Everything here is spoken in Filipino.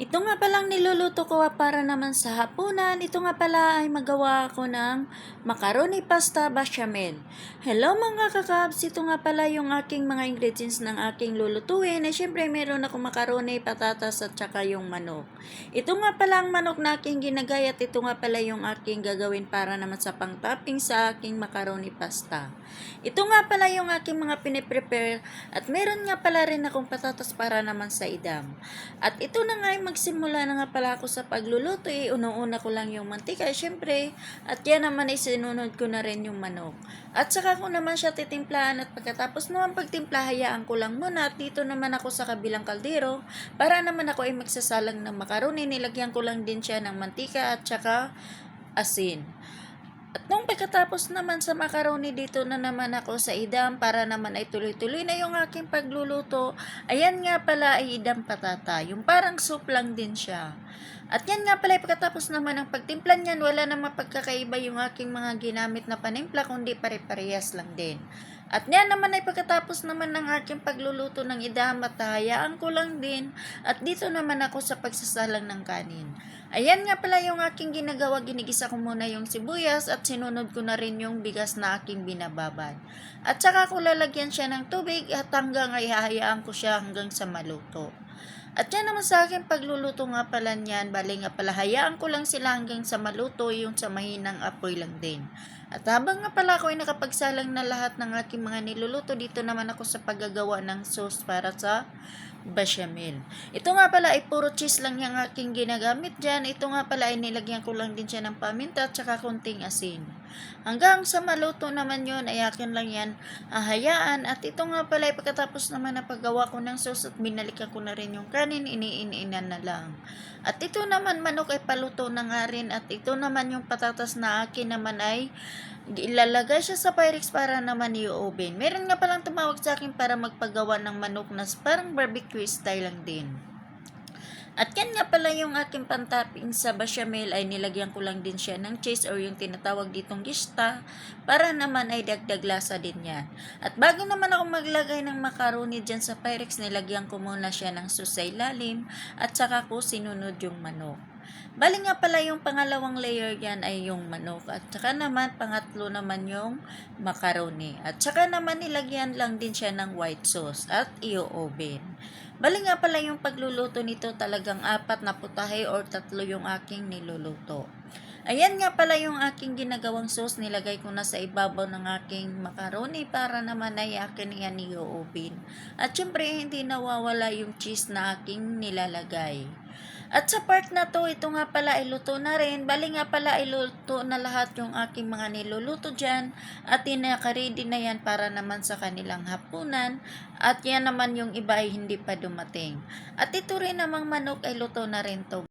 Ito nga palang niluluto ko para naman sa hapunan. Ito nga pala ay magawa ako ng macaroni pasta bechamel. Hello mga kakabs, ito nga pala yung aking mga ingredients ng aking lulutuin. Syempre meron ako macaroni, patatas at saka yung manok. Ito nga pala ang manok na aking ginagay at ito nga pala yung aking gagawin para naman sa pang-topping sa aking macaroni pasta. Ito nga pala yung aking mga piniprepare at meron nga pala rin akong patatas para naman sa idam. At ito na nga magsimula na nga pala ako sa pagluluto. Unang-una ko lang yung mantika, syempre. At yan naman ay sinunod ko na rin yung manok. At saka ko naman siya titimplahan at pagkatapos naman pagtimpla, hayaan ko lang muna. At dito naman ako sa kabilang kaldero para naman ako ay magsasalang ng macaroni. Nilagyan ko lang din siya ng mantika at saka asin. At nung pagkatapos naman sa macaroni, dito na naman ako sa idam para naman ay tuloy-tuloy na yung aking pagluluto. Ayan nga pala ay idam patata. Yung parang soup lang din siya. At yan nga pala pagkatapos naman ng pagtimpla niyan, wala namang pagkakaiba yung aking mga ginamit na panimpla kundi pare-parehas lang din. At yan naman ay pagkatapos naman ng aking pagluluto ng idam at hayaan ko lang din. At dito naman ako sa pagsasalang ng kanin. Ayan nga pala yung aking ginagawa, ginigisa ko muna yung sibuyas at sinunod ko na rin yung bigas na aking binababad. At saka ko lalagyan siya ng tubig at hanggang ay hahayaan ko siya hanggang sa maluto. At yan naman sa akin pagluluto nga pala niyan, bali nga pala hayaan ko lang sila hanggang sa maluto, yung sa mahinang apoy lang din. At habang nga pala ako ay nakapagsalang na lahat ng aking mga niluluto, dito naman ako sa paggagawa ng sauce para sa bechamel. Ito nga pala ay puro cheese lang yung aking ginagamit dyan. Ito nga pala ay nilagyan ko lang din siya ng paminta at saka konting asin. Hanggang sa maluto naman yun ay akin lang yan ahayaan. At ito nga pala ay pagkatapos naman na paggawa ko ng sauce at binalikan ko na rin yung kanin, iniinan na lang. At ito naman manok ay paluto na nga rin. At ito naman yung patatas na akin naman ay ilalagay siya sa Pyrex para naman i-oven. Meron nga palang tumawag sa akin para magpagawa ng manok na parang barbecue style lang din. At yan nga pala yung aking pantopping sa bechamel ay nilagyan ko lang din siya ng cheese or yung tinatawag ditong gista para naman ay dagdag lasa din yan. At bago naman ako maglagay ng macaroni dyan sa Pyrex, nilagyan ko muna siya ng sauce sa ilalim at saka ko sinunod yung manok. Bali nga pala yung pangalawang layer yan ay yung manok at saka naman pangatlo naman yung macaroni at saka naman nilagyan lang din siya ng white sauce at i-oven. Bali nga pala yung pagluluto nito talagang 4 na putahe or 3 yung aking niluluto. Ayan nga pala yung aking ginagawang sauce, nilagay ko na sa ibabaw ng aking macaroni para naman ay akin yan i-oven. At syempre hindi nawawala yung cheese na aking nilalagay. At sa part na to, ito nga pala ay luto na rin. Bali nga pala ay luto na lahat yung aking mga niluluto dyan. At naka-ready na yan para naman sa kanilang hapunan. At yan naman yung iba ay hindi pa dumating. At ito rin namang manok ay luto na rin to.